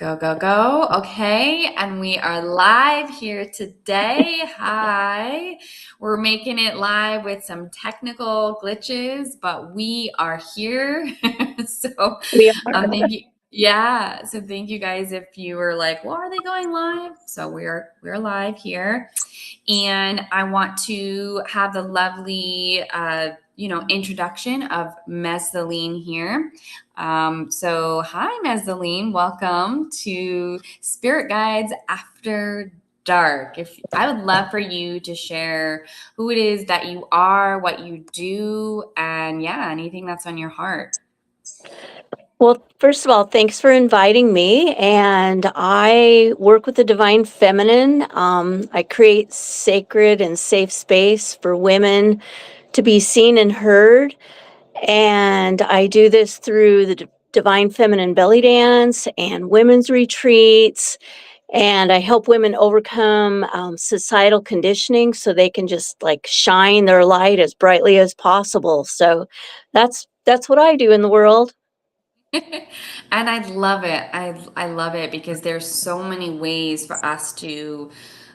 Go, go, go. Okay. And we are live here today. Hi. We're making it live with some technical glitches, but we are here. So We are. thank you. Yeah. So thank you guys if you were like, well, are they going live? So we're live here. And I want to have the lovely introduction of Mezdulene here. So hi, Mezdulene. Welcome to Spirit Guides After Dark. If I would love for you to share who it is that you are, what you do, and anything that's on your heart. Well, first of all, thanks for inviting me. And I work with the Divine Feminine. I create sacred and safe space for women to be seen and heard. And I do this through the Divine Feminine belly dance and women's retreats. And I help women overcome societal conditioning so they can just like shine their light as brightly as possible. So that's what I do in the world. And I love it. I love it because there's so many ways for us to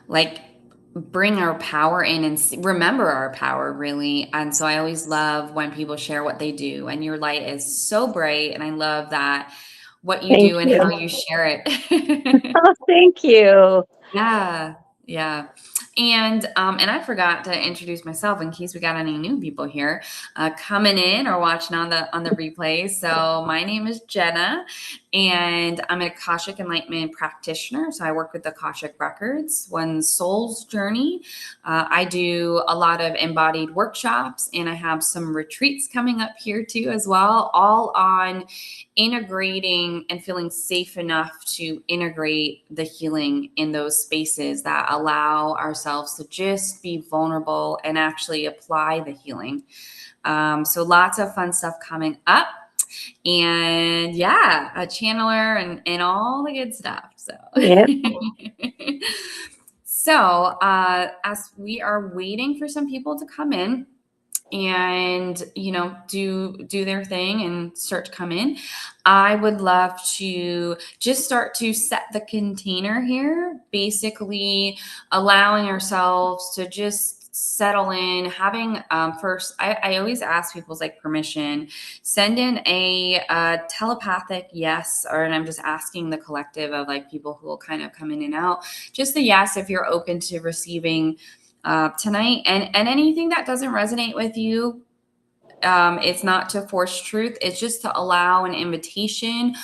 like bring our power in and remember our power really. And so I always love when people share what they do, and your light is so bright, and I love that what you Thank do and how you. you share it. Oh, thank you. Yeah, yeah. And I forgot to introduce myself in case we got any new people here coming in or watching on the replay. So my name is Jenna, and I'm an Akashic Enlightenment practitioner. So I work with the Akashic Records, One's Soul's Journey. I do a lot of embodied workshops, and I have some retreats coming up here too as well, all on integrating and feeling safe enough to integrate the healing in those spaces that allow ourselves to just be vulnerable and actually apply the healing. So lots of fun stuff coming up, and a channeler and all the good stuff. So Yeah. so as we are waiting for some people to come in and do their thing and start to come in, I would love to just start to set the container here, basically allowing ourselves to just settle in, having first I always ask people's like permission, send in a telepathic yes, and I'm just asking the collective of like people who will kind of come in and out, just a yes if you're open to receiving tonight, and anything that doesn't resonate with you, it's not to force truth, it's just to allow an invitation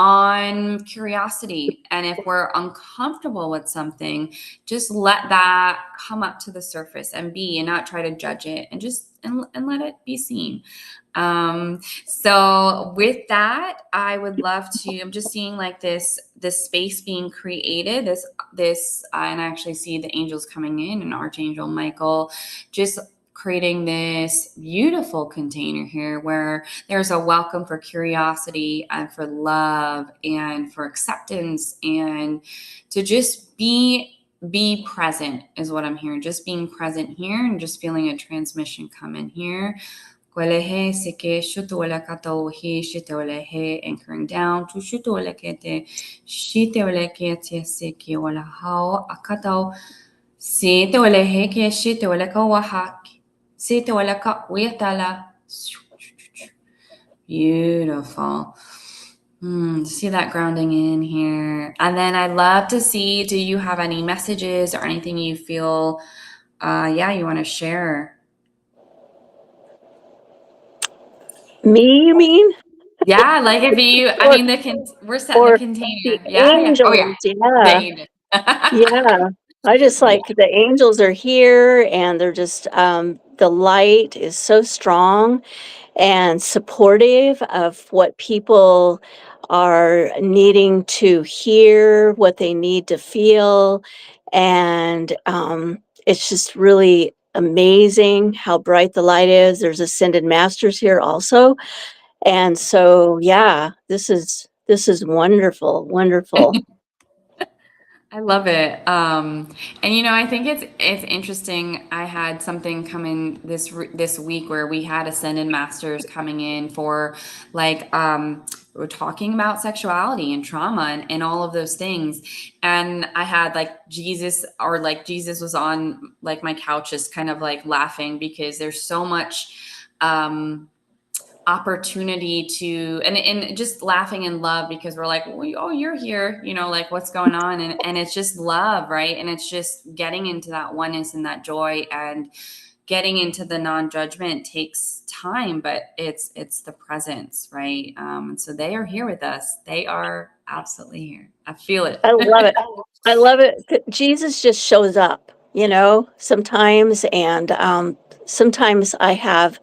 on curiosity. And if we're uncomfortable with something, just let that come up to the surface and be, and not try to judge it, and just and let it be seen. So with that, I would love to, I'm just seeing like this space being created, and I actually see the angels coming in, and Archangel Michael just creating this beautiful container here where there's a welcome for curiosity and for love and for acceptance, and to just be present is what I'm hearing. Just being present here and just feeling a transmission come in here. Anchoring down to shutolekete, shitolekete seki wala how akatao, si toleheke, shitoleka wahaki, si toleka wiatala. Beautiful. See that grounding in here. And then I'd love to see, do you have any messages or anything you feel, you want to share? Me, you mean? Yeah, like if you, I mean, we're setting the Or the container. Yeah. Oh yeah. angels. The Yeah. angel. Yeah. I just like the angels are here, and they're just, the light is so strong and supportive of what people are needing to hear, what they need to feel. And it's just really amazing how bright the light is. There's ascended masters here also. And so, yeah, this is wonderful, wonderful. I love it. And I think it's interesting. I had something come in this week where we had ascended masters coming in for like we're talking about sexuality and trauma and all of those things. And I had like Jesus was on like my couch, just kind of like laughing, because there's so much opportunity to, and just laughing in love, because we're like, oh, you're here, like what's going on? And it's just love, right? And it's just getting into that oneness and that joy, and getting into the non-judgment takes time, but it's the presence, right? And so they are here with us. They are absolutely here. I feel it. I love it. I love it. Jesus just shows up, sometimes. And sometimes I have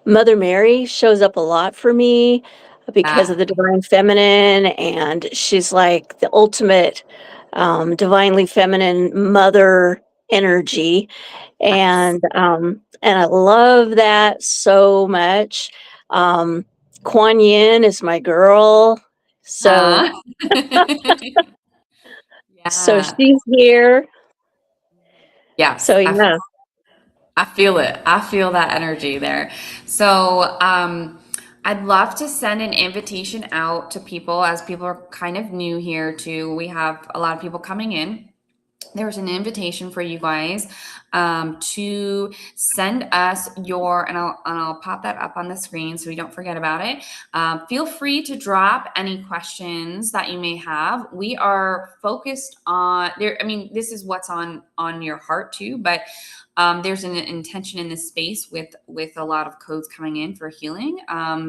Mother Mary shows up a lot for me because of the divine feminine. And she's like the ultimate divinely feminine mother energy. And I love that so much. Kuan Yin is my girl. So so Yeah. she's here. Yes. So yeah. I feel it. I feel that energy there. So, I'd love to send an invitation out to people, as people are kind of new here too. We have a lot of people coming in. There's an invitation for you guys to send us your, and I'll pop that up on the screen so we don't forget about it. Feel free to drop any questions that you may have. We are focused on there. I mean, this is what's on your heart too, but there's an intention in this space with a lot of codes coming in for healing.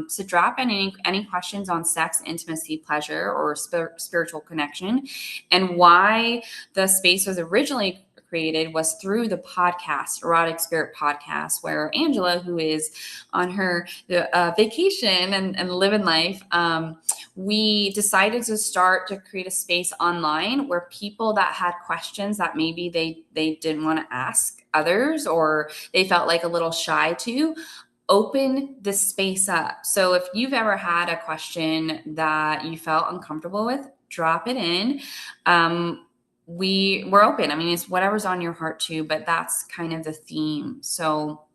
So drop any questions on sex, intimacy, pleasure, or spiritual connection, and why the space was originally created was through the podcast, Erotic Spirit Podcast, where Angela, who is on her vacation and living life, we decided to start to create a space online where people that had questions that maybe they didn't want to ask others, or they felt like a little shy to, open the space up. So if you've ever had a question that you felt uncomfortable with, drop it in. We're open. I mean, it's whatever's on your heart too, but that's kind of the theme. So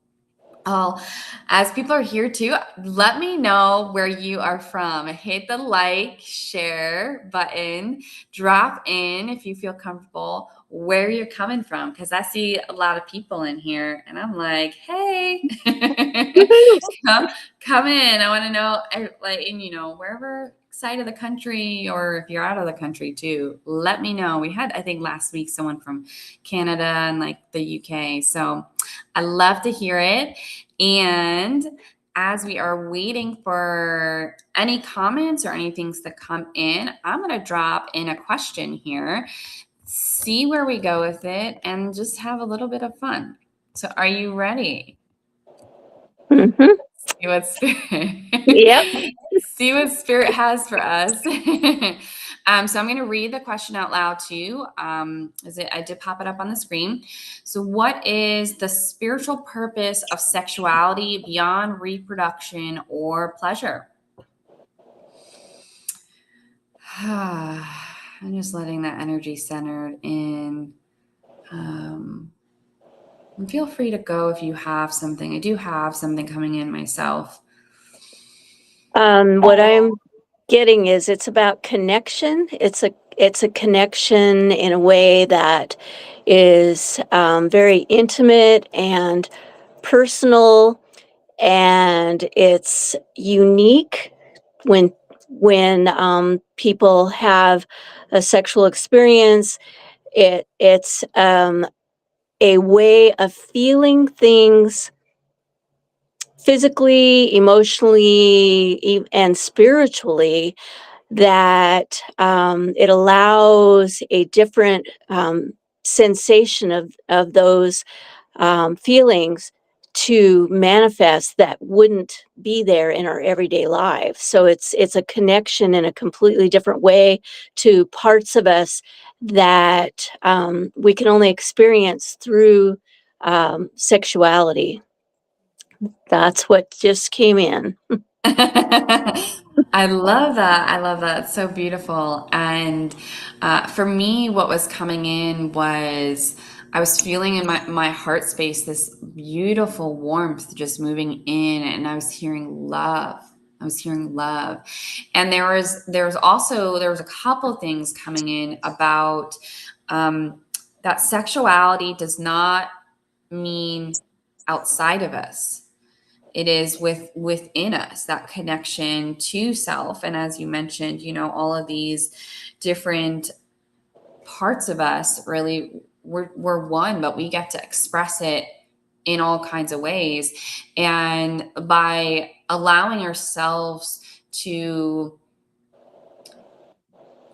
as people are here too, let me know where you are from. Hit the like, share button, drop in if you feel comfortable where you're coming from, because I see a lot of people in here and I'm like, hey, come in. I want to know, and wherever side of the country, or if you're out of the country too, let me know. We had, I think last week, someone from Canada and like the UK. So I love to hear it. And as we are waiting for any comments or any things to come in, I'm going to drop in a question here, see where we go with it, and just have a little bit of fun. So are you ready? Mm-hmm. See what spirit, Yep. see what spirit has for us. So I'm going to read the question out loud too. I did pop it up on the screen. So what is the spiritual purpose of sexuality beyond reproduction or pleasure? I'm just letting that energy centered in. And feel free to go if you have something. I do have something coming in myself. What I'm getting is it's about connection. It's a connection in a way that is very intimate and personal, and it's unique when people have a sexual experience. It's a way of feeling things physically, emotionally, and spiritually, that it allows a different sensation of those feelings to manifest that wouldn't be there in our everyday lives. So it's a connection in a completely different way to parts of us that we can only experience through sexuality. That's what just came in. I love that. I love that. It's so beautiful. And for me, what was coming in was I was feeling in my heart space this beautiful warmth just moving in, and I was hearing love. I was hearing love. And there was a couple things coming in about that sexuality does not mean outside of us. It is within us, that connection to self. And as you mentioned, all of these different parts of us, really, we're one, but we get to express it in all kinds of ways. And by allowing ourselves to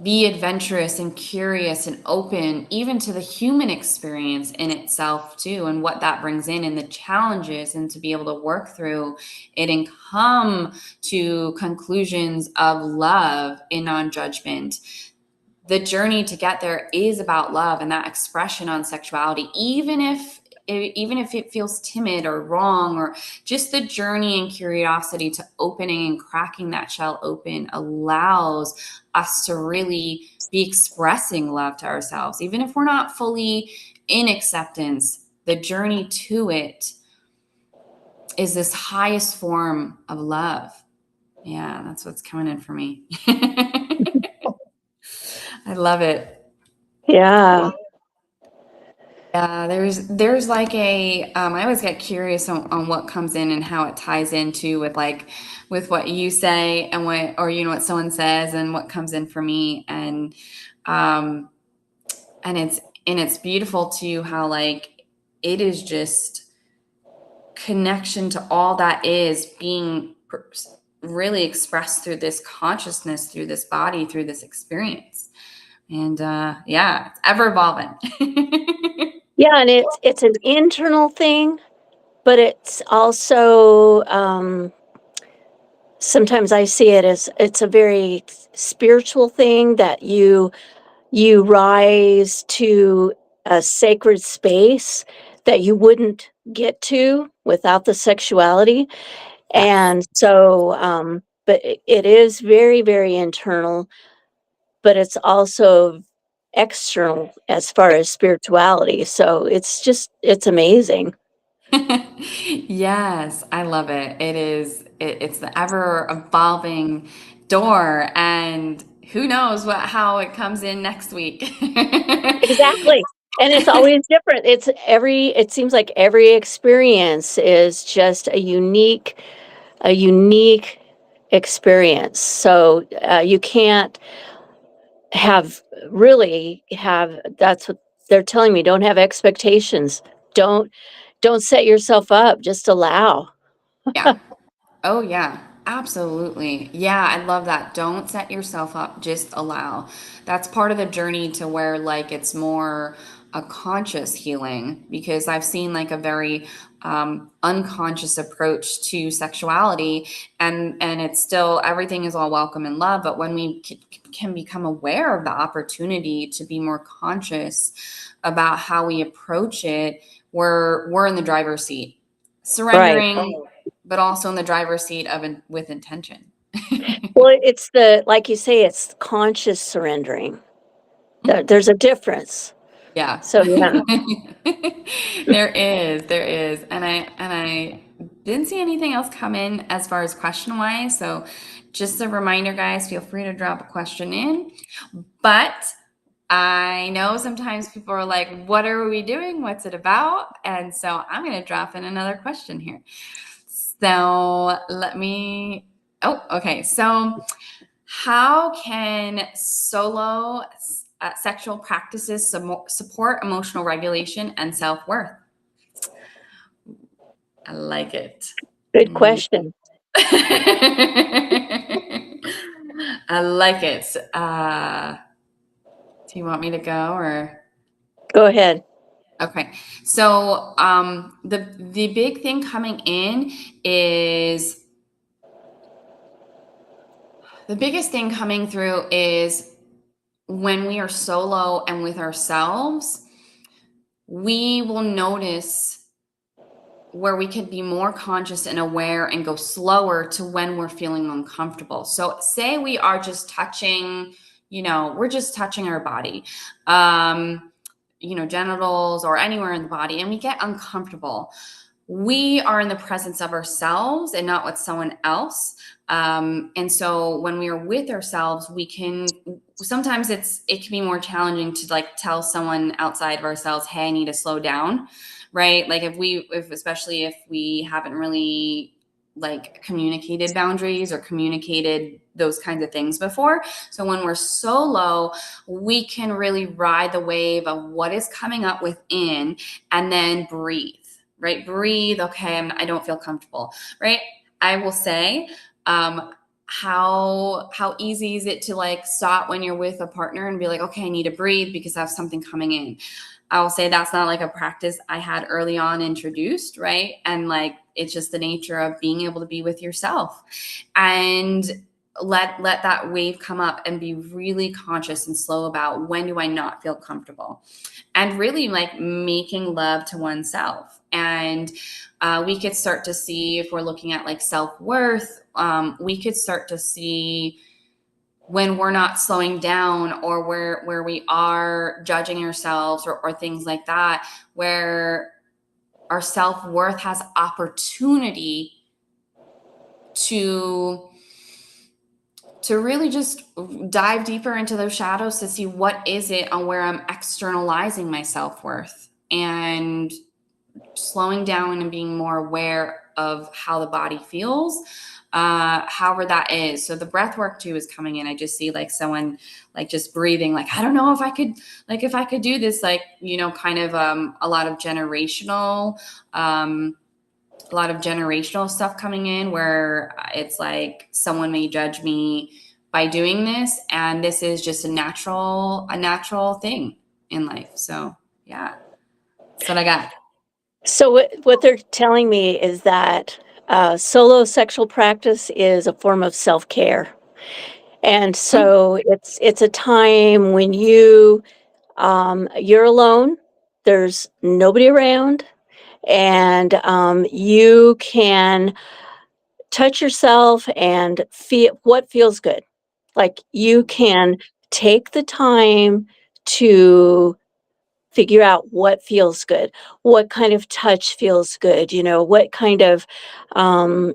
be adventurous and curious and open, even to the human experience in itself too, and what that brings in and the challenges, and to be able to work through it and come to conclusions of love in non-judgment. The journey to get there is about love and that expression on sexuality, even if it feels timid or wrong, or just the journey and curiosity to opening and cracking that shell open allows us to really be expressing love to ourselves. Even if we're not fully in acceptance, the journey to it is this highest form of love. Yeah, that's what's coming in for me. I love it. Yeah. Yeah, there's like I always get curious on what comes in and how it ties into with what you say and what someone says and what comes in for me, and it's beautiful too how like it is just connection to all that is being really expressed through this consciousness, through this body, through this experience. And it's ever evolving. Yeah, and it's an internal thing, but it's also sometimes I see it as it's a very spiritual thing that you rise to a sacred space that you wouldn't get to without the sexuality. And so but it is very, very internal, but it's also external as far as spirituality. So it's amazing. Yes, I love it. It's the ever evolving door, and who knows how it comes in next week. Exactly. And it's always different. It seems like every experience is just a unique experience. So you can't that's what they're telling me. Don't have expectations. Don't set yourself up. Just allow. Yeah. Oh, yeah, absolutely. Yeah, I love that. Don't set yourself up, just allow. That's part of the journey to where like it's more a conscious healing, because I've seen like a very unconscious approach to sexuality, and it's still, everything is all welcome and love, but when we can become aware of the opportunity to be more conscious about how we approach it, we're in the driver's seat, Right. surrendering, but also in the driver's seat with intention. Well, it's like you say, it's conscious surrendering. There's a difference. Yeah. So yeah. There is. And I didn't see anything else come in as far as question wise. So just a reminder, guys, feel free to drop a question in. But I know sometimes people are like, what are we doing? What's it about? And so I'm going to drop in another question here. So okay. So how can solo sexual practices support emotional regulation and self-worth? I like it. Good question. I like it. Do you want me to go or? Go ahead. Okay. So the big thing coming in is the biggest thing coming through is when we are solo and with ourselves, we will notice where we can be more conscious and aware and go slower to when we're feeling uncomfortable. So say we are just touching, we're just touching our body, genitals or anywhere in the body, and we get uncomfortable. we are in the presence of ourselves and not with someone else. And so when we are with ourselves, sometimes it can be more challenging to like tell someone outside of ourselves, hey, I need to slow down, right? Like especially if we haven't really like communicated boundaries or communicated those kinds of things before. So when we're solo, we can really ride the wave of what is coming up within and then breathe, right? Breathe. Okay. I don't feel comfortable, right? I will say, how easy is it to like stop when you're with a partner and be like, okay, I need to breathe because I have something coming in. I will say that's not like a practice I had early on introduced, right? And like it's just the nature of being able to be with yourself and let that wave come up and be really conscious and slow about when do I not feel comfortable, and really like making love to oneself. And we could start to see, if we're looking at like self-worth, we could start to see when we're not slowing down, or where we are judging ourselves, or things like that, where our self-worth has opportunity to really just dive deeper into those shadows to see what is it on where I'm externalizing my self-worth, and slowing down and being more aware of how the body feels, however that is. So the breath work too is coming in. I just see like someone like just breathing, like, I don't know if I could do this, like, kind of a lot of generational stuff coming in, where it's like someone may judge me by doing this, and this is just a natural thing in life. So yeah, that's what I got. So what they're telling me is that solo sexual practice is a form of self-care. And so it's a time when you're alone, there's nobody around, and you can touch yourself and feel what feels good. Like you can take the time to figure out what feels good, what kind of touch feels good, um,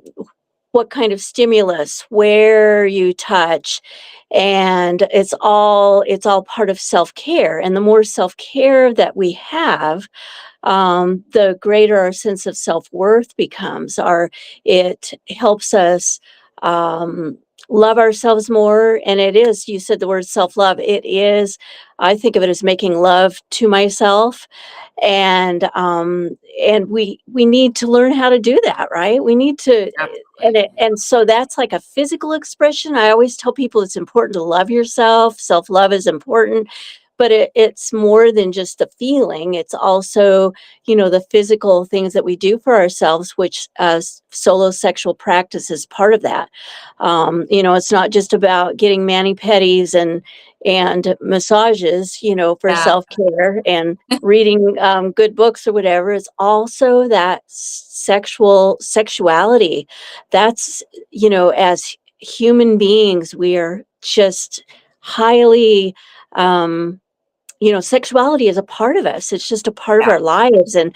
what kind of stimulus, where you touch, and it's all part of self-care. And the more self-care that we have, the greater our sense of self-worth becomes. It helps us um, love ourselves more. And it is, you said the word self-love. It is, I think of it as making love to myself. And we need to learn how to do that, right? We need to, Absolutely. and so that's like a physical expression. I always tell people it's important to love yourself. Self-love is important, but it's more than just the feeling. It's also, the physical things that we do for ourselves, which solo sexual practice is part of that. It's not just about getting mani-pedis and massages, for Yeah. self-care and reading good books or whatever. It's also that sexuality. That's, as human beings, we are just highly, sexuality is a part of us. It's just a part of Yeah. our lives. And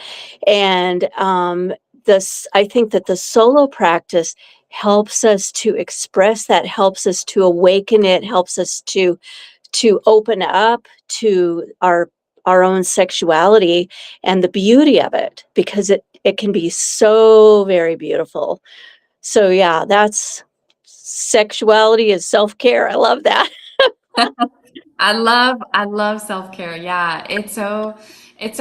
this, I think that the solo practice helps us to express that, helps us to awaken it, helps us to open up to our own sexuality and the beauty of it, because it can be so very beautiful. So yeah, that's sexuality is self-care. I love that. I love self-care. Yeah. It's so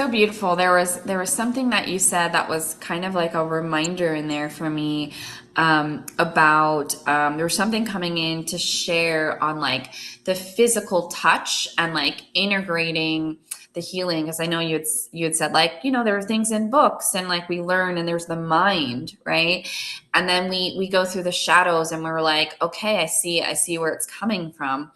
beautiful. There was something that you said that was kind of like a reminder in there for me, about, there was something coming in to share on like the physical touch and like integrating the healing. Because I know you had said, like, there are things in books and like we learn, and there's the mind, right? And then we go through the shadows and we're like, okay, I see where it's coming from.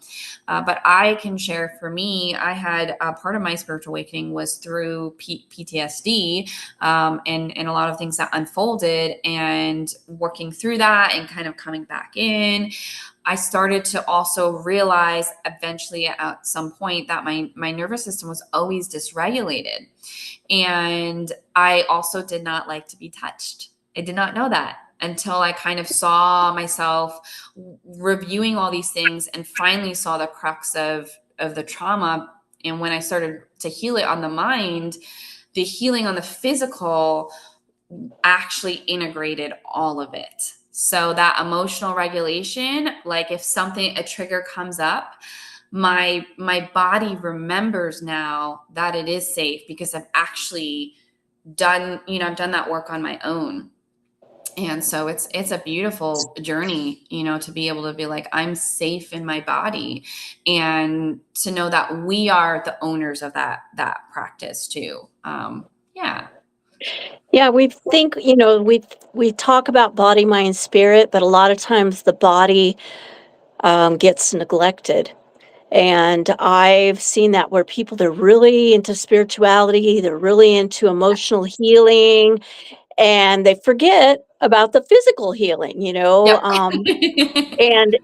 But I can share, for me, I had part of my spiritual awakening was through PTSD, and a lot of things that unfolded, and working through that and kind of coming back in. I started to also realize eventually at some point that my nervous system was always dysregulated. And I also did not like to be touched. I did not know that until I kind of saw myself reviewing all these things and finally saw the crux of the trauma. And when I started to heal it on the mind, the healing on the physical actually integrated all of it. So that emotional regulation, like if something, a trigger comes up, my body remembers now that it is safe because I've actually done, I've done that work on my own. And so it's a beautiful journey, to be able to be like, I'm safe in my body, and to know that we are the owners of that practice too. Yeah. Yeah, we think, we talk about body, mind, spirit, but a lot of times the body gets neglected. And I've seen that where people, they're really into spirituality, they're really into emotional healing, and they forget about the physical healing, Yep. and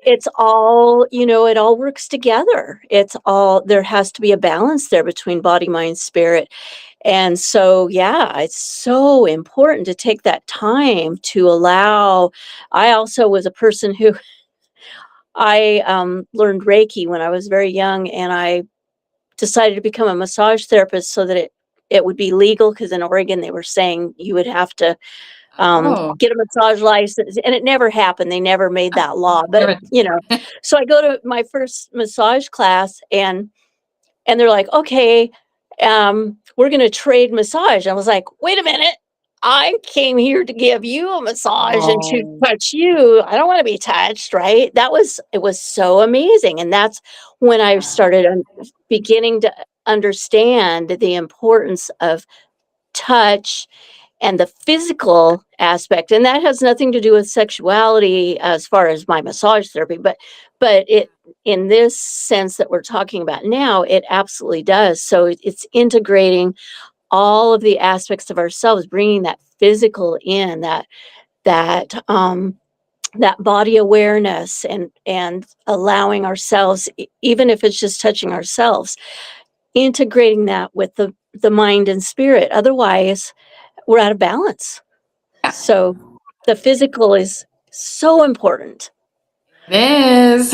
it's all, it all works together. It's all, there has to be a balance there between body, mind, spirit. And so, yeah, it's so important to take that time to allow. I also was a person who I learned Reiki when I was very young, and I decided to become a massage therapist so that it would be legal, because in Oregon they were saying you would have to Oh, get a massage license, and it never happened. They never made that law. But never. so I go to my first massage class, and they're like, okay, we're going to trade massage. I was like, wait a minute. I came here to give you a massage and to Oh, touch you. I don't want to be touched, right? It was so amazing. And that's when I started beginning to understand the importance of touch and the physical aspect. And that has nothing to do with sexuality as far as my massage therapy, but it, in this sense that we're talking about now, it absolutely does. So it's integrating all of the aspects of ourselves, bringing that physical in, that body awareness, and allowing ourselves, even if it's just touching ourselves, integrating that with the mind and spirit. Otherwise, we're out of balance. yeah. So the physical is so important. It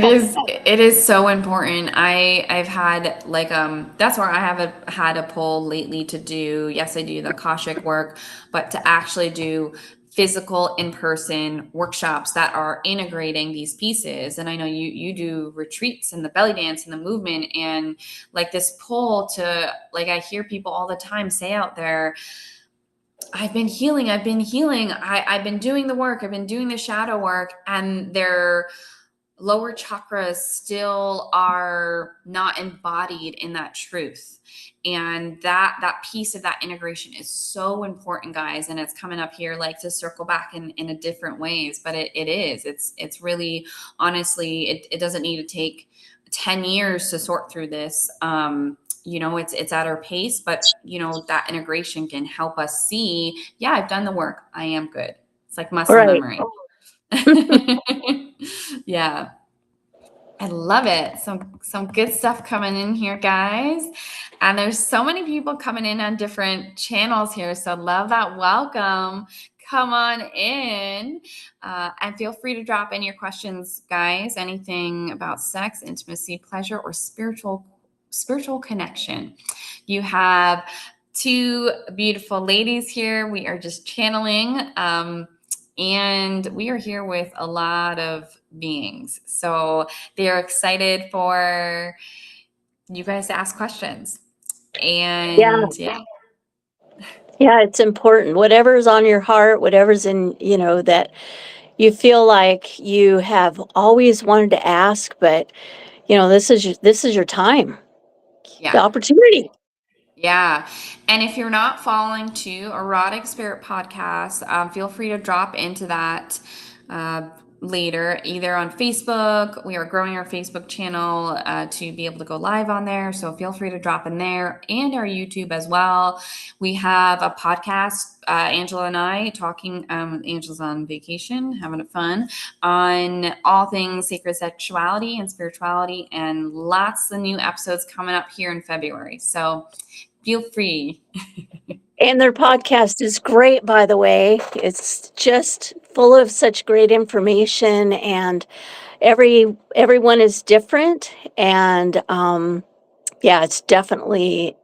is. It is so important. I've had like that's where I haven't had a pull lately to do. Yes, I do the Akashic work, but to actually do physical in-person workshops that are integrating these pieces. And I know you do retreats and the belly dance and the movement, and like this pull to, like, I hear people all the time say out there, I've been healing. I've been doing the work. I've been doing the shadow work, and their lower chakras still are not embodied in that truth. And that piece of that integration is so important, guys. And it's coming up here, like, to circle back in a different ways, but it is, it's really, honestly, it doesn't need to take 10 years to sort through this. It's at our pace, but that integration can help us see, yeah, I've done the work, I am good. It's like muscle Right. memory. Yeah, I love it. Some good stuff coming in here, guys. And there's so many people coming in on different channels here, so love that. Welcome. Come on in, and feel free to drop in your questions, guys. Anything about sex, intimacy, pleasure, or spiritual connection. You have two beautiful ladies here. We are just channeling, and we are here with a lot of beings. So they are excited for you guys to ask questions. Yeah. And yeah. Yeah, it's important. Whatever's on your heart, whatever's in, that you feel like you have always wanted to ask, but this is your time, the Yeah. opportunity. Yeah. And if you're not following Erotic Spirit Podcast, feel free to drop into that. later, either on Facebook. We are growing our Facebook channel to be able to go live on there. So feel free to drop in there, and our YouTube as well. We have a podcast, Angela and I talking. Angela's on vacation, having fun on all things sacred sexuality and spirituality, and lots of new episodes coming up here in February. So feel free. And their podcast is great, by the way. It's just full of such great information, and everyone is different. And yeah, it's definitely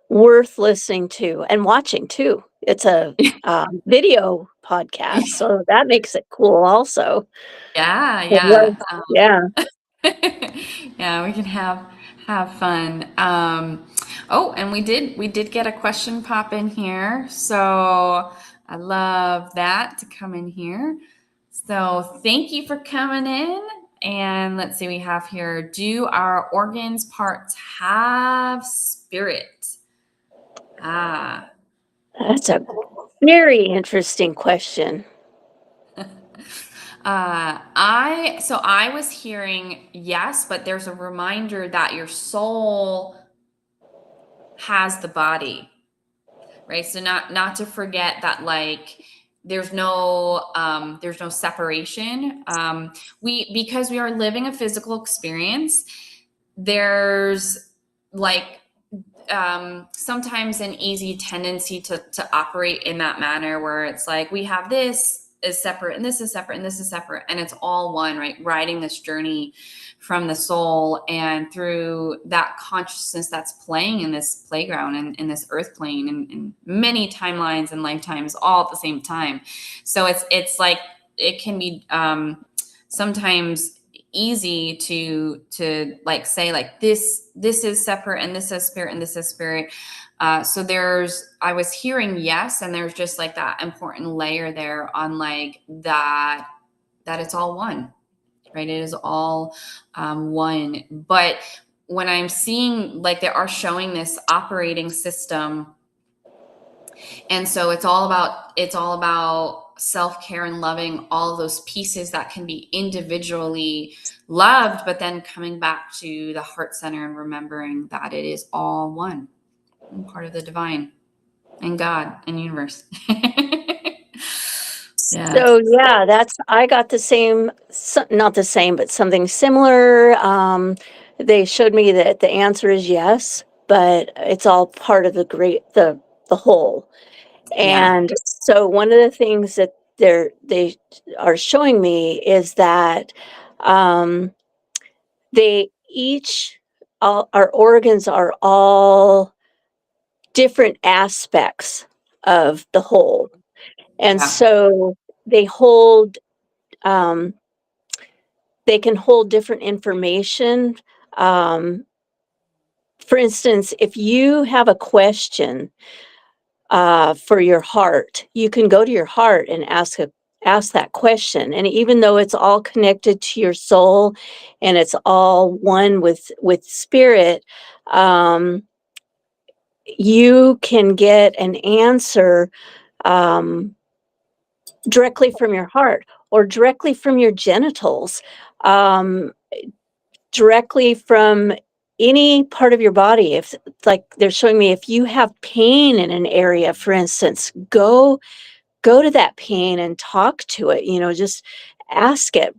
worth listening to and watching too. It's a video podcast, so that makes it cool also. Yeah, Well, yeah. yeah. Yeah, we can have fun. Oh, and we did get a question pop in here. So I love that to come in here. So thank you for coming in. And let's see, we have here, do our organs parts have spirit? That's a very interesting question. I was hearing yes, but there's a reminder that your soul has the body, right? So not to forget that, like, there's no separation. Because we are living a physical experience, there's like sometimes an easy tendency to operate in that manner where it's like we have this is separate and this is separate and this is separate, and it's all one, right? Riding this journey from the soul and through that consciousness that's playing in this playground and in this earth plane and many timelines and lifetimes all at the same time. So it's like it can be sometimes easy to like say like this is separate and this is spirit and this is spirit. So I was hearing yes, and there's just like that important layer there on like that it's all one, right? It is all one. But when I'm seeing like they are showing this operating system, and so it's all about self-care and loving all of those pieces that can be individually loved, but then coming back to the heart center and remembering that it is all one and part of the divine and God and universe. Yeah. So yeah, I got the same, not the same, but something similar. They showed me that the answer is yes, but it's all part of the whole. Yeah. And so one of the things that they are showing me is that they each, our organs are all different aspects of the whole. And Yeah. so they hold, they can hold different information. For instance, if you have a question for your heart, you can go to your heart and ask that question. And even though it's all connected to your soul and it's all one with spirit, you can get an answer directly from your heart or directly from your genitals, directly from any part of your body. If like they're showing me, if you have pain in an area, for instance, go to that pain and talk to it, just ask it,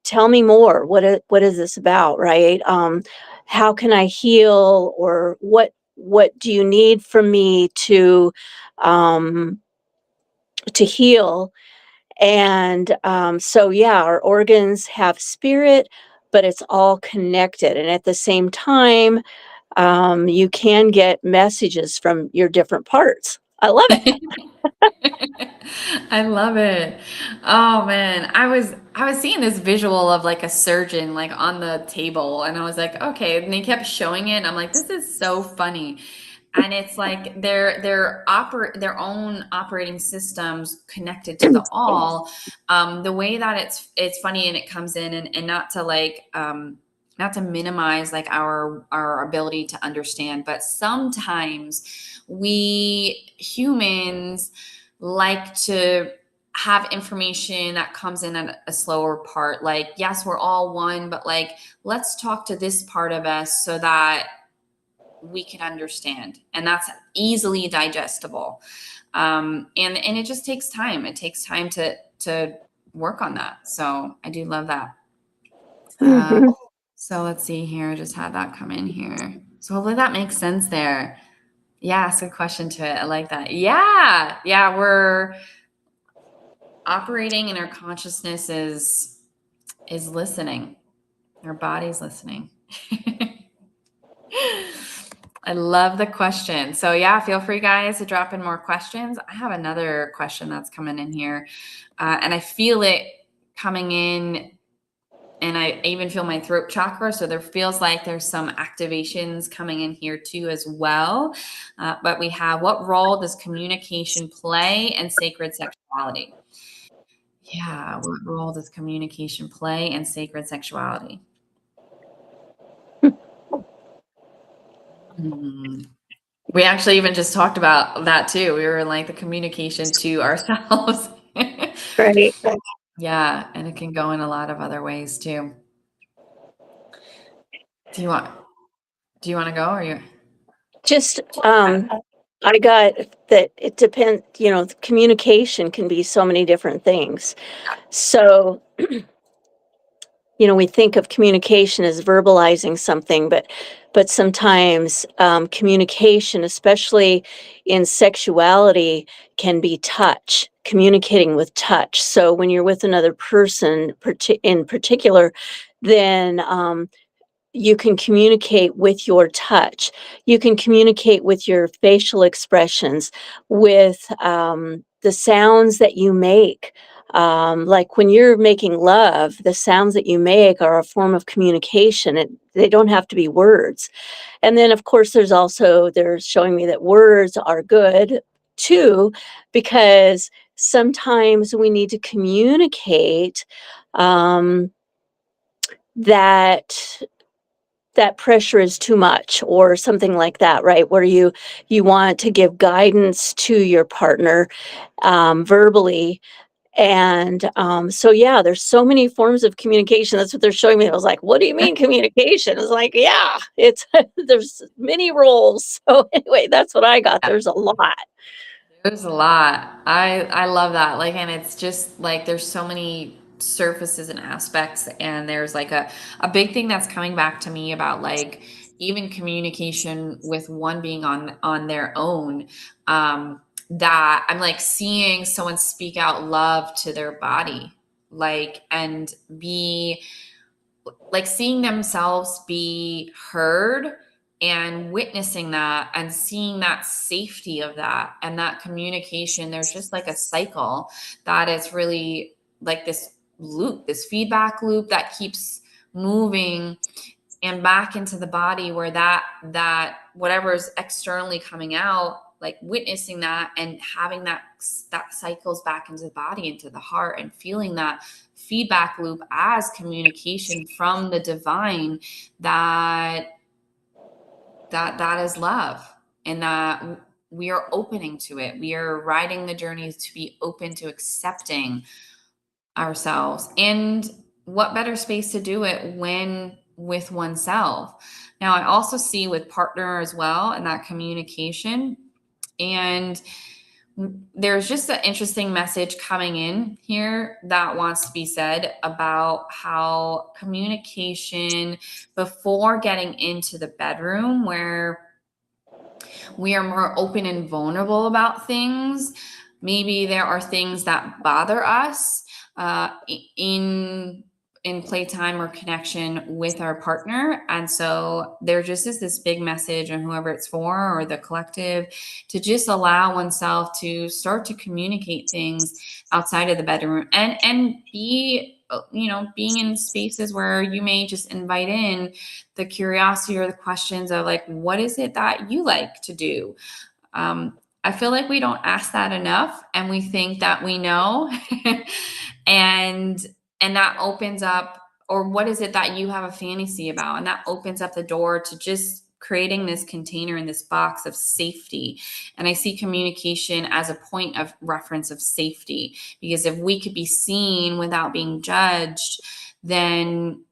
tell me more, what is this about, right? How can I heal, or what do you need from me to heal? And so yeah, our organs have spirit, but it's all connected, and at the same time, you can get messages from your different parts. I love it. I love it. Oh man, I was seeing this visual of like a surgeon like on the table, and I was like, okay, and they kept showing it and I'm like, this is so funny. And it's like their own operating systems connected to the all. The way that it's funny, and it comes in, and not to like not to minimize like our ability to understand, but sometimes we humans like to have information that comes in at a slower part. Like, yes, we're all one, but like, let's talk to this part of us so that we can understand. And that's easily digestible. And it just takes time. It takes time to work on that. So I do love that. So let's see here. I just had that come in here. So hopefully that makes sense there. Yeah, ask a question to it. I like that. Yeah. Yeah. We're operating and our consciousness is listening. Our body's listening. I love the question. So yeah, feel free guys to drop in more questions. I have another question that's coming in here. And I feel it coming in, and I even feel my throat chakra. So there feels like there's some activations coming in here too as well. But we have, what role does communication play in sacred sexuality? Yeah, what role does communication play in sacred sexuality? We actually even just talked about that too. We were in like the communication to ourselves. Right. Yeah, and it can go in a lot of other ways too. Do you want to go, or you? Just, I got that it depends, communication can be so many different things. So, we think of communication as verbalizing something, but sometimes communication, especially in sexuality, can be touch, communicating with touch. So when you're with another person in particular, then you can communicate with your touch. You can communicate with your facial expressions, with the sounds that you make. Like when you're making love, the sounds that you make are a form of communication, and they don't have to be words. And then, of course, they're showing me that words are good too, because sometimes we need to communicate that pressure is too much or something like that, right? Where you want to give guidance to your partner verbally. And so, yeah, there's so many forms of communication. That's what they're showing me. I was like, what do you mean communication? It's like, yeah, there's many roles. So anyway, that's what I got. There's a lot. There's a lot. I love that. Like, and it's just like there's so many surfaces and aspects, and there's like a big thing that's coming back to me about like even communication with one being on their own. That I'm like seeing someone speak out love to their body, like, and be like seeing themselves be heard and witnessing that and seeing that safety of that and that communication. There's just like a cycle that is really like this loop, this feedback loop that keeps moving and back into the body, where that whatever is externally coming out, like witnessing that and having that cycles back into the body, into the heart, and feeling that feedback loop as communication from the divine, that is love, and that we are opening to it. We are riding the journey to be open to accepting ourselves. And what better space to do it when with oneself? Now, I also see with partner as well, and that communication. And there's just an interesting message coming in here that wants to be said about how communication before getting into the bedroom, where we are more open and vulnerable about things. Maybe there are things that bother us in playtime or connection with our partner. And so there just is this big message, and whoever it's for or the collective, to just allow oneself to start to communicate things outside of the bedroom, and be, being in spaces where you may just invite in the curiosity or the questions of like, what is it that you like to do? I feel like we don't ask that enough, and we think that we know. and that opens up, or what is it that you have a fantasy about? And that opens up the door to just creating this container in this box of safety. And I see communication as a point of reference of safety, because if we could be seen without being judged, then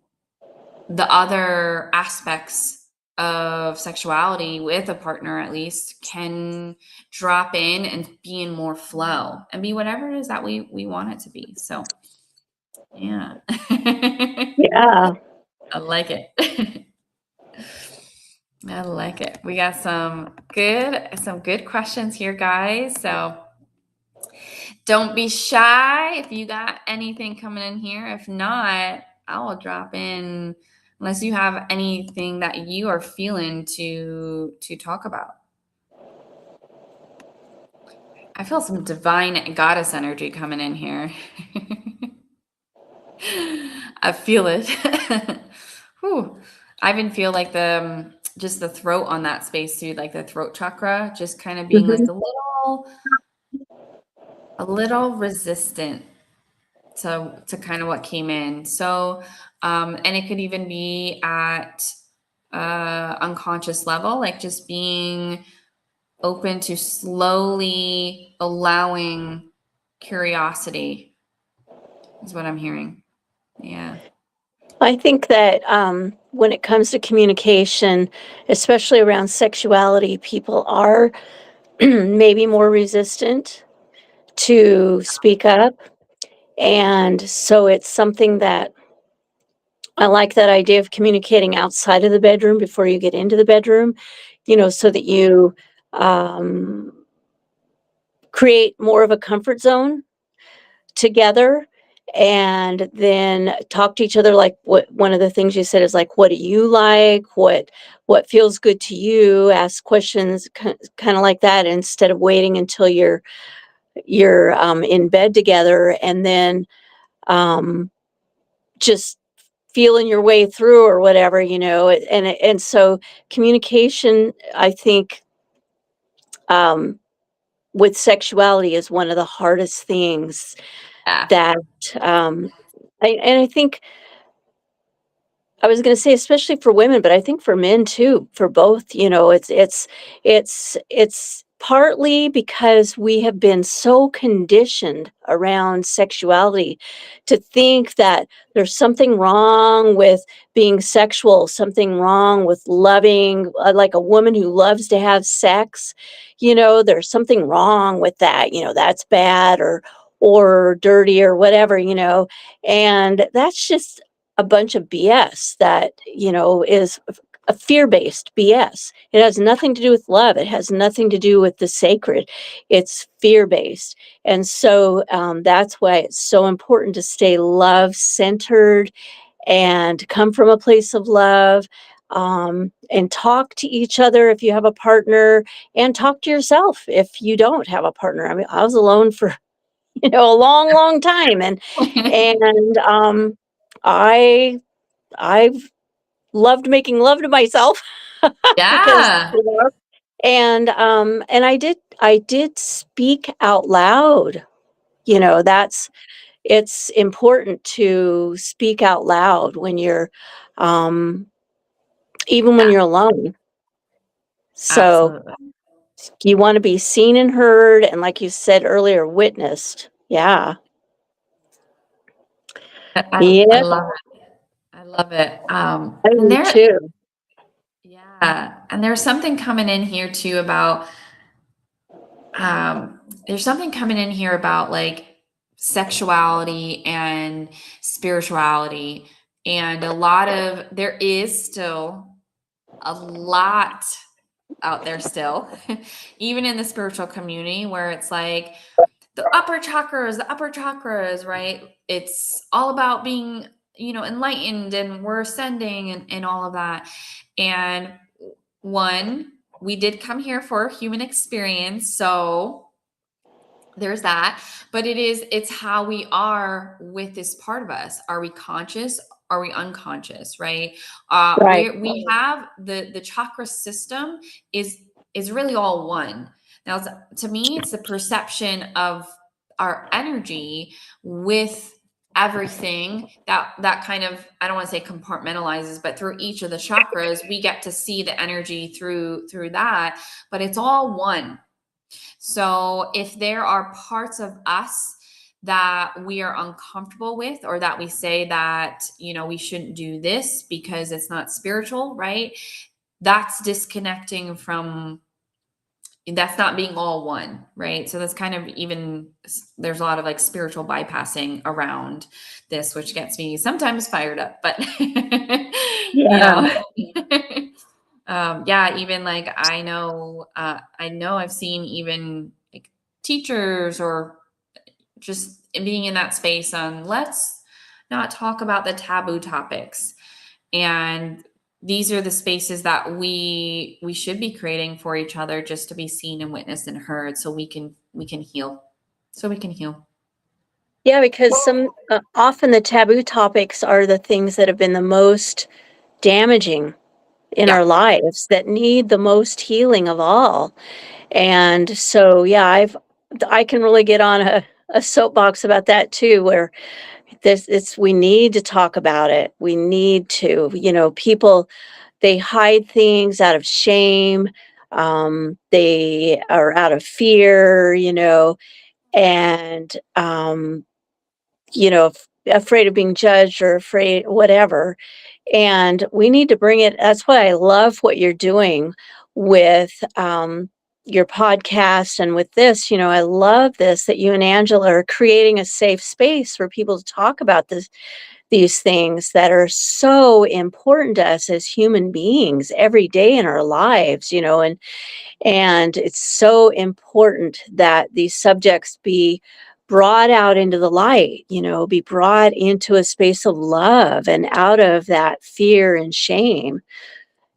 the other aspects of sexuality with a partner at least can drop in and be in more flow and be whatever it is that we want it to be. So yeah. Yeah. I like it. I like it. We got some good questions here, guys. So don't be shy if you got anything coming in here. If not, I will drop in unless you have anything that you are feeling to talk about. I feel some divine goddess energy coming in here. I feel it. Whew. I even feel like the just the throat on that space too, like the throat chakra, just kind of being like a little resistant to kind of what came in. So, and it could even be at unconscious level, like just being open to slowly allowing curiosity is what I'm hearing. Yeah. I think that when it comes to communication, especially around sexuality, people are maybe more resistant to speak up. And so it's something that I like, that idea of communicating outside of the bedroom before you get into the bedroom, so that you create more of a comfort zone together, and then talk to each other. Like, what one of the things you said is like, what do you like, what feels good to you, ask questions kind of like that, instead of waiting until you're in bed together, and then just feeling your way through or whatever, and so communication, I think, with sexuality is one of the hardest things Yeah. that I think, I was going to say, especially for women, but I think for men too, for both, it's partly because we have been so conditioned around sexuality to think that there's something wrong with being sexual, something wrong with loving, like a woman who loves to have sex, there's something wrong with that, that's bad or dirty or whatever, and that's just a bunch of BS that, is a fear-based BS. It has nothing to do with love. It has nothing to do with the sacred. It's fear-based. And so that's why it's so important to stay love-centered and come from a place of love, and talk to each other if you have a partner, and talk to yourself if you don't have a partner. I mean, I was alone for, a long, long time. And I I've loved making love to myself because, Yeah. and I did speak out loud. That's it's important to speak out loud when you're, um even when Yeah. you're alone. So Absolutely. you want to be seen and heard, and like you said earlier, witnessed. Yeah. I Yeah, love it. I love it. I And do too. there's something coming in here too about there's something coming in here about like sexuality and spirituality, and there is still a lot out there still, even in the spiritual community, where it's like the upper chakras, right? It's all about being, enlightened, and we're ascending, and all of that. And one, we did come here for human experience. So there's that. But it's how we are with this part of us. Are we conscious? Are we unconscious? Right. Right. We have the chakra system is really all one. Now, to me, it's the perception of our energy with everything that kind of, I don't want to say compartmentalizes, but through each of the chakras, we get to see the energy through that, but it's all one. So if there are parts of us that we are uncomfortable with, or that we say that, we shouldn't do this because it's not spiritual, right? That's disconnecting from, that's not being all one, right? So that's kind of, even there's a lot of like spiritual bypassing around this, which gets me sometimes fired up, but Yeah. yeah, even like I know I've seen even like teachers or just being in that space on, let's not talk about the taboo topics. And these are the spaces that we should be creating for each other, just to be seen and witnessed and heard, so we can heal. Yeah, because often the taboo topics are the things that have been the most damaging in Yeah. our lives, that need the most healing of all. And so, yeah, I can really get on a soapbox about that too, where we need to talk about it. We need to, people, they hide things out of shame. They are out of fear, and, afraid of being judged, or afraid, whatever. And we need to bring it. That's why I love what you're doing with your podcast and with this. I love this, that you and Angela are creating a safe space for people to talk about these things that are so important to us as human beings every day in our lives, and it's so important that these subjects be brought out into the light, be brought into a space of love and out of that fear and shame,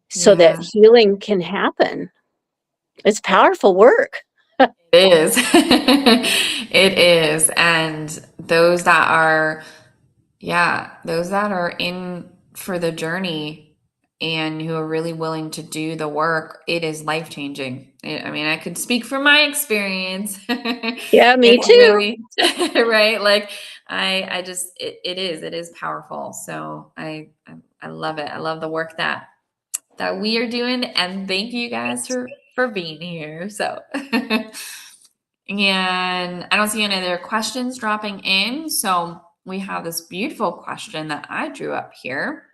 so that Yeah, healing can happen. It's powerful work. it is. It is. And those that are, those that are in for the journey and who are really willing to do the work, it is life changing. I mean, I could speak from my experience. Yeah, me It's too. really right. Like it is powerful. So I love it. I love the work that we are doing, and thank you guys for being here. So and I don't see any other questions dropping in. So we have this beautiful question that I drew up here.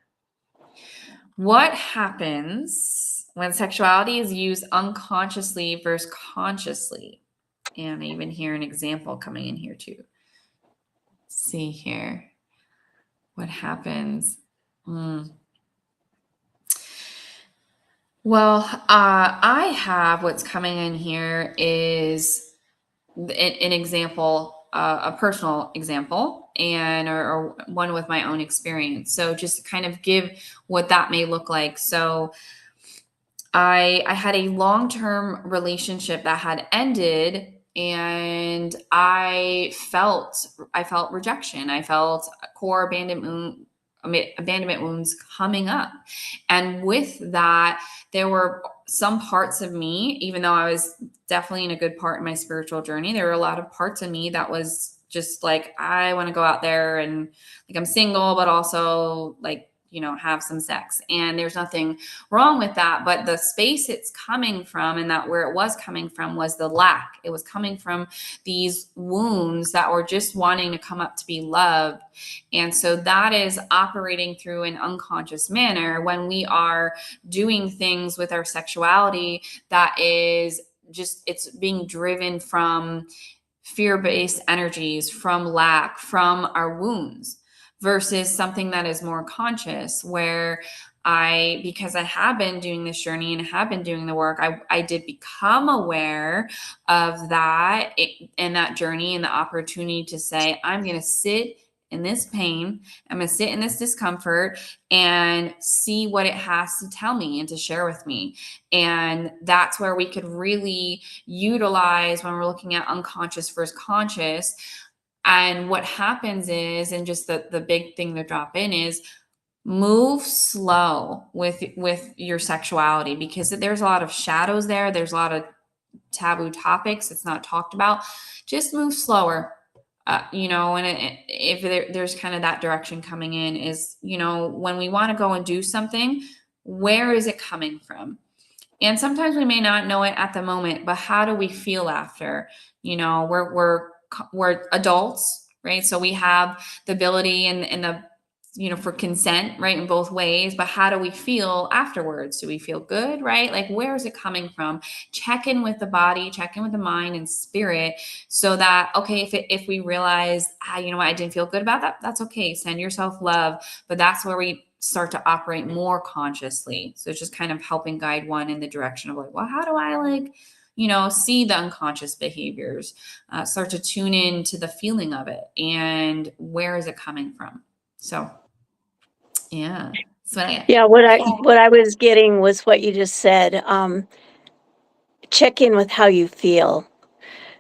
What happens when sexuality is used unconsciously versus consciously? And I even hear an example coming in here too. Let's see here. What happens? Well, I have, what's coming in here is an example, a personal example, and or one with my own experience. So just to kind of give what that may look like. So I had a long-term relationship that had ended, and I felt rejection. I felt core abandonment wounds coming up. And with that, there were some parts of me, even though I was definitely in a good part in my spiritual journey, there were a lot of parts of me that was just like, I want to go out there and like, I'm single, but also like, have some sex. And there's nothing wrong with that. But the space it's coming from, and that where it was coming from, was the lack. It was coming from these wounds that were just wanting to come up to be loved. And so that is operating through an unconscious manner when we are doing things with our sexuality that is just, it's being driven from fear-based energies, from lack, from our wounds, versus something that is more conscious, where because I have been doing this journey and have been doing the work, I did become aware of that and that journey, and the opportunity to say, I'm going to sit in this pain, I'm going to sit in this discomfort and see what it has to tell me and to share with me. And that's where we could really utilize, when we're looking at unconscious versus conscious. And what happens is, and just the big thing to drop in is, move slow with your sexuality, because there's a lot of shadows there. There's a lot of taboo topics. It's not talked about. Just move slower. And if there's kind of that direction coming in is, when we want to go and do something, where is it coming from? And sometimes we may not know it at the moment, but how do we feel after? We're adults, right? So we have the ability and the for consent, right, in both ways, but how do we feel afterwards? Do we feel good, right? Like, where is it coming from? Check in with the body, check in with the mind and spirit, so that, okay, if we realize, I didn't feel good about that, that's okay. Send yourself love. But that's where we start to operate more consciously. So it's just kind of helping guide one in the direction of like, well, how do I see the unconscious behaviors, start to tune in to the feeling of it, and where is it coming from? So yeah. Yeah, what I was getting was what you just said. Check in with how you feel.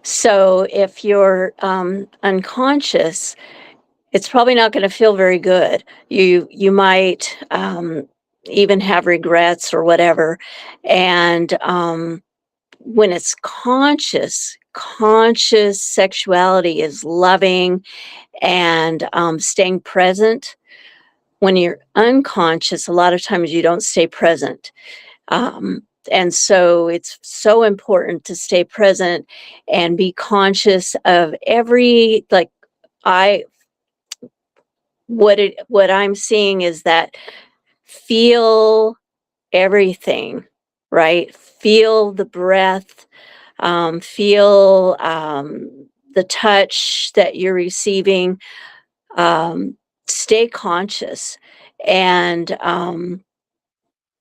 So if you're unconscious, it's probably not going to feel very good. You might even have regrets or whatever. And when it's conscious sexuality is loving and staying present. When you're unconscious, a lot of times you don't stay present. And so it's so important to stay present and be conscious of every, like, what I'm seeing is that feel everything, right? Feel the breath, feel the touch that you're receiving. Stay conscious. And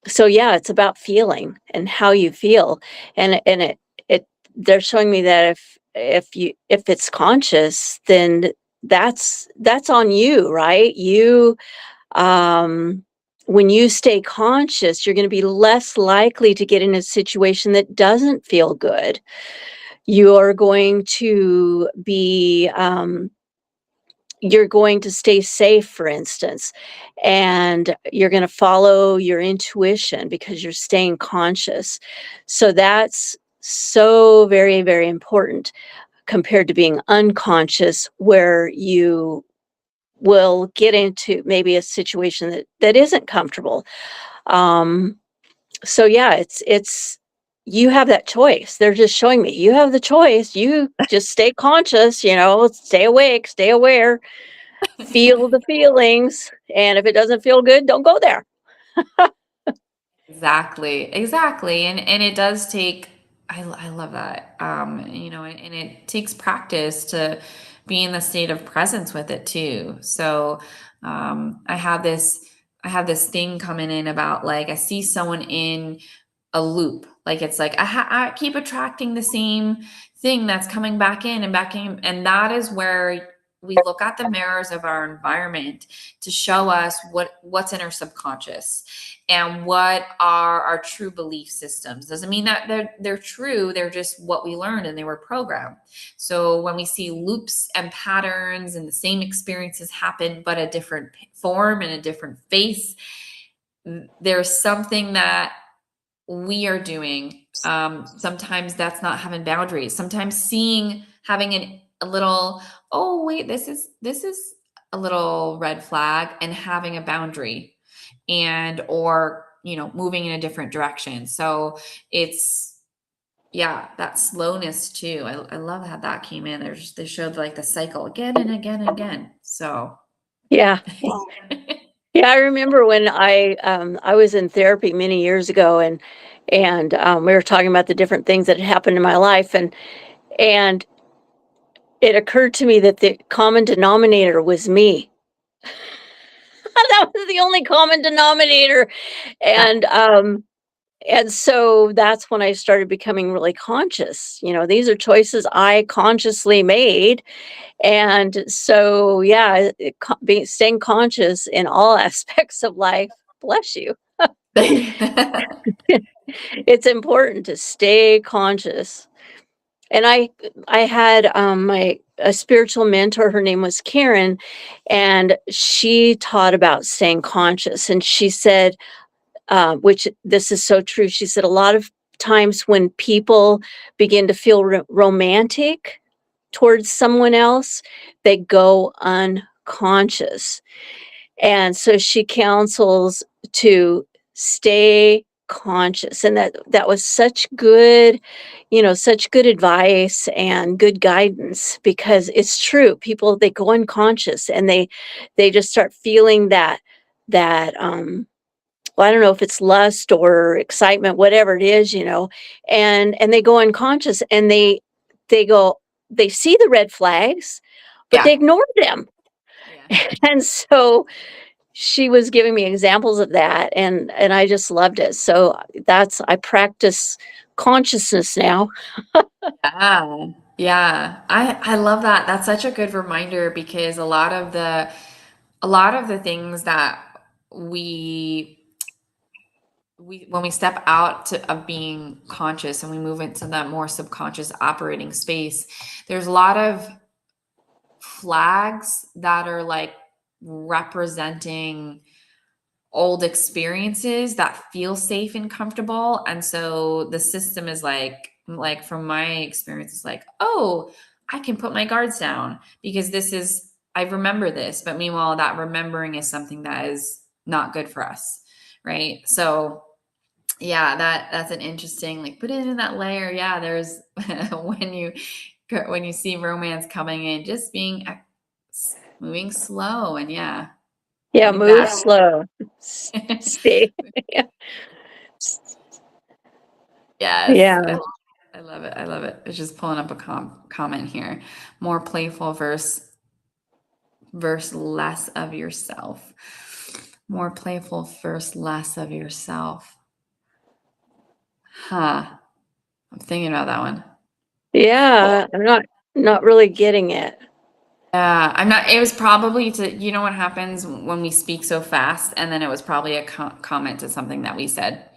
so yeah, it's about feeling and how you feel. And it they're showing me that if it's conscious, then that's on you, right? When you stay conscious, you're going to be less likely to get in a situation that doesn't feel good. You're going to be you're going to stay safe, for instance, and you're going to follow your intuition because you're staying conscious. So that's so very, very important compared to being unconscious, where you will get into maybe a situation that isn't comfortable. So yeah, it's you have that choice. They're just showing me you have the choice. You just stay conscious, stay awake, stay aware, feel the feelings, and if it doesn't feel good, don't go there. Exactly. And it does take, I love that. And it takes practice to be in the state of presence with it too. So I have this thing coming in about, like, I see someone in a loop. Like, it's like I keep attracting the same thing that's coming back in and back in. And that is where we look at the mirrors of our environment to show us what's in our subconscious and what are our true belief systems. Doesn't mean that they're true. They're just what we learned and they were programmed. So when we see loops and patterns and the same experiences happen, but a different form and a different face, there's something that we are doing. Sometimes that's not having boundaries. Sometimes having a little, oh wait, this is a little red flag, and having a boundary, or moving in a different direction. So it's, yeah, that slowness too. I love how that came in. They showed like the cycle again and again and again. So Yeah. Yeah, I remember when I was in therapy many years ago, and we were talking about the different things that had happened in my life, and it occurred to me that the common denominator was me. That was the only common denominator, and so that's when I started becoming really conscious. These are choices I consciously made. And so, yeah, staying conscious in all aspects of life. Bless you. It's important to stay conscious. And I had a spiritual mentor. Her name was Karen, and she taught about staying conscious. And she said, which this is so true. She said a lot of times when people begin to feel romantic, towards someone else, they go unconscious. And so she counsels to stay conscious. And that was such good, such good advice and good guidance, because it's true. People, they go unconscious and they just start feeling that well, I don't know if it's lust or excitement, whatever it is, and they go unconscious, and they go, they see the red flags, but they Yeah. ignore them. Yeah. And so she was giving me examples of that, and I just loved it. So I practice consciousness now. Yeah. Yeah. I love that. That's such a good reminder, because a lot of the things that we when we step out of being conscious and we move into that more subconscious operating space, there's a lot of flags that are like representing old experiences that feel safe and comfortable. And so the system is like from my experience, it's like, oh, I can put my guards down because I remember this. But meanwhile, that remembering is something that is not good for us. Right. So yeah, that's an interesting, like, put it in that layer. Yeah, there's when you see romance coming in, just being moving slow, and yeah, Yeah, like move that. slow. Stay. Yes, Yeah. I love it. I love it. It's just pulling up a comment here. More playful verse less of yourself. More playful verse less of yourself. Huh. I'm thinking about that one. Yeah, I'm not really getting it. Yeah, I'm not. It was probably what happens when we speak so fast, and then it was probably a comment to something that we said.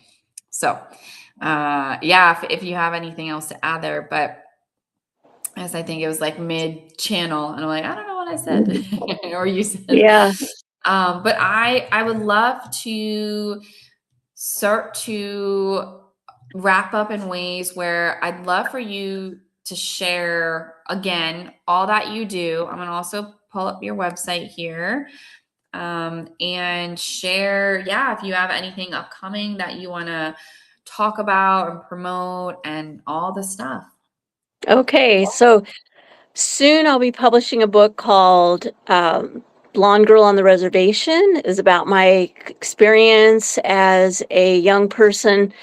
So, yeah, if you have anything else to add there, but as I think it was like mid channel, and I'm like, I don't know what I said or you said. Yeah. But I would love to start to wrap up in ways where I'd love for you to share again all that you do. I'm going to also pull up your website here, and share, yeah, if you have anything upcoming that you want to talk about and promote and all the stuff. Okay, so soon I'll be publishing a book called Blonde Girl on the Reservation. Is about my experience as a young person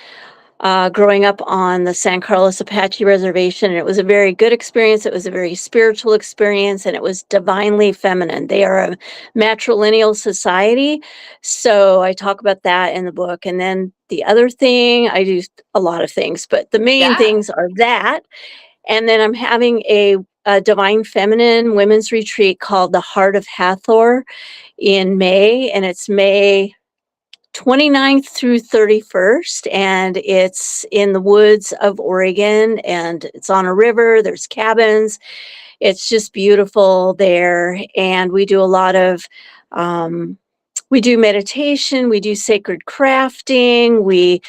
growing up on the San Carlos Apache Reservation. And it was a very good experience. It was a very spiritual experience, and it was divinely feminine. They are a matrilineal society. So I talk about that in the book. And then the other thing, I do a lot of things, but the main Yeah. things are that. And then I'm having a divine feminine women's retreat called the Heart of Hathor in May, and it's May 29th through 31st, and it's in the woods of Oregon, and it's on a river. There's cabins. It's just beautiful there, and we do a lot of we do meditation, we do sacred crafting, we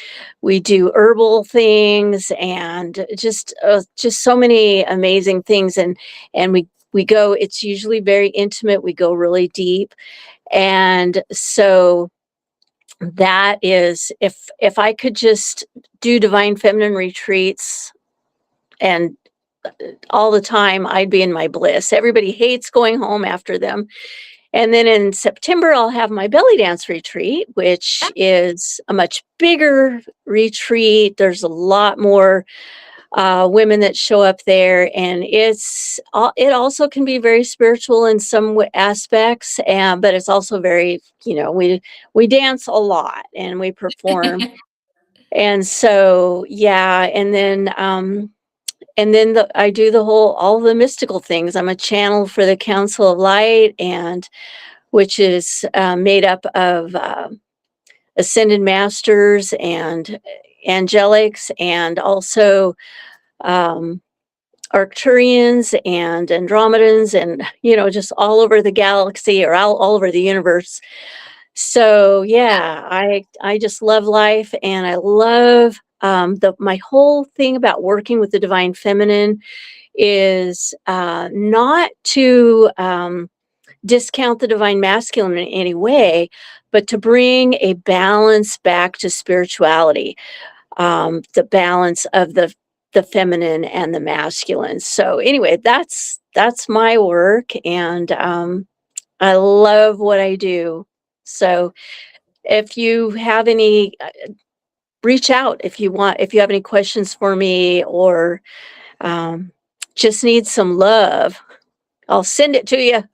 do herbal things, and just so many amazing things. And we go, it's usually very intimate. We go really deep. And so that is, if I could just do divine feminine retreats and all the time, I'd be in my bliss. Everybody hates going home after them. And then in September, I'll have my belly dance retreat, which is a much bigger retreat. There's a lot more women that show up there, and it also can be very spiritual in some aspects, but it's also very, we dance a lot and we perform. And so, yeah, and then I do all the mystical things. I'm a channel for the Council of Light, and which is made up of ascended masters and angelics, and also um, Arcturians and Andromedans, and just all over the galaxy, or all over the universe. So yeah, I just love life, and I love my whole thing about working with the divine feminine is not to discount the divine masculine in any way, but to bring a balance back to spirituality, the balance of the feminine and the masculine. So anyway, that's my work, and I love what I do. So if you have any, reach out if you want. If you have any questions for me, or just need some love, I'll send it to you.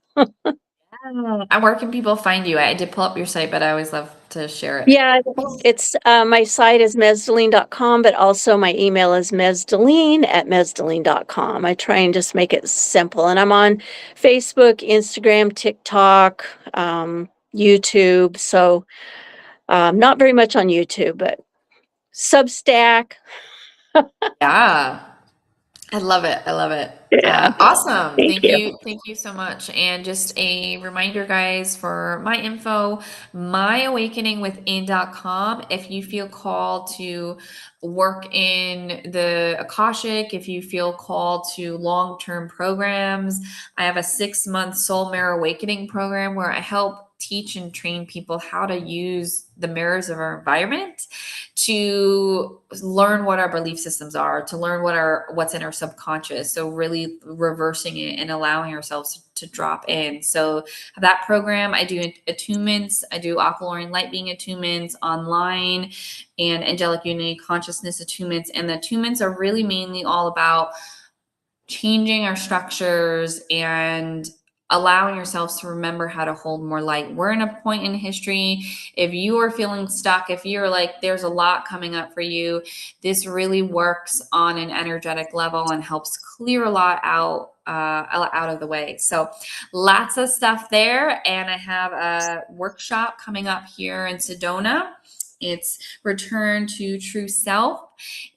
And where can people find you? I did pull up your site, but I always love to share it. Yeah, it's my site is mezdulene.com, but also my email is mezdulene@mezdulene.com. I try and just make it simple. And I'm on Facebook, Instagram, TikTok, YouTube. So not very much on YouTube, but Substack. Yeah. I love it. I love it. Yeah. Awesome. Thank you. Thank you so much. And just a reminder, guys, for my info, myawakeningwithin.com. If you feel called to work in the Akashic, if you feel called to long-term programs, I have a 6-month Soul Mirror Awakening program where I help teach and train people how to use the mirrors of our environment to learn what our belief systems are, to learn what's in our subconscious. So really reversing it and allowing ourselves to drop in. So that program, I do attunements, I do aquamarine light being attunements online, and angelic unity consciousness attunements. And the attunements are really mainly all about changing our structures and allowing yourselves to remember how to hold more light. We're in a point in history. If you are feeling stuck, if you're like, there's a lot coming up for you, this really works on an energetic level and helps clear a lot out of the way. So lots of stuff there. And I have a workshop coming up here in Sedona. It's Return to True Self.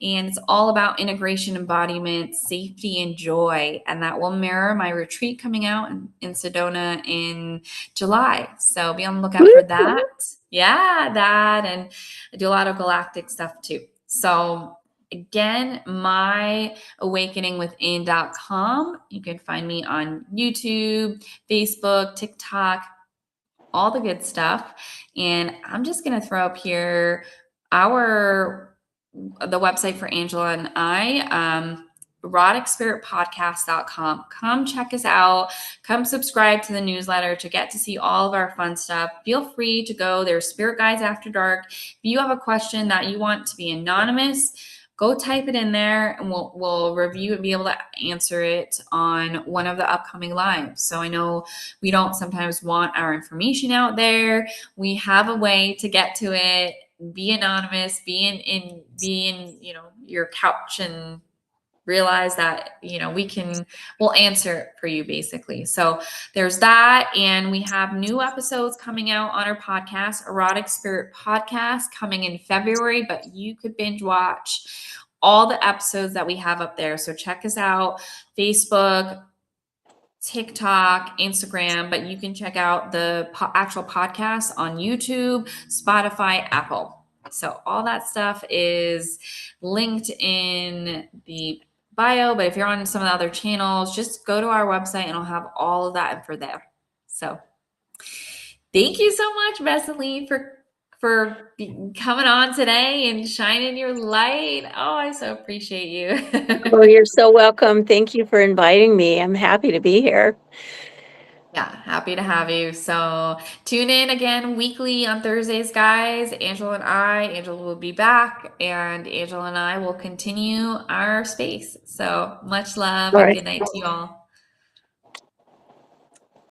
And it's all about integration, embodiment, safety, and joy. And that will mirror my retreat coming out in Sedona in July. So be on the lookout for that. Yeah, that. And I do a lot of galactic stuff too. So again, myawakeningwithin.com. You can find me on YouTube, Facebook, TikTok, all the good stuff. And I'm just going to throw up here the website for Angela and I, eroticspiritpodcast.com. Come check us out. Come subscribe to the newsletter to get to see all of our fun stuff. Feel free to go. There's Spirit Guides After Dark. If you have a question that you want to be anonymous, go type it in there and we'll review and be able to answer it on one of the upcoming lives. So I know we don't sometimes want our information out there. We have a way to get to it. Be anonymous, be in your couch, and realize that we'll answer it for you basically. So there's that. And we have new episodes coming out on our podcast, Erotic Spirit Podcast, coming in February, but you could binge watch all the episodes that we have up there. So check us out, Facebook, TikTok, Instagram, but you can check out the actual podcast on YouTube, Spotify, Apple. So all that stuff is linked in the bio, but if you're on some of the other channels, just go to our website and I'll have all of that info there. So thank you so much, Mezdulene, for coming on today and shining your light. Oh, I so appreciate you. Oh, you're so welcome. Thank you for inviting me. I'm happy to be here. Yeah, happy to have you. So tune in again weekly on Thursdays, guys. Angela will be back, and Angela and I will continue our space. So much love and good night to you all.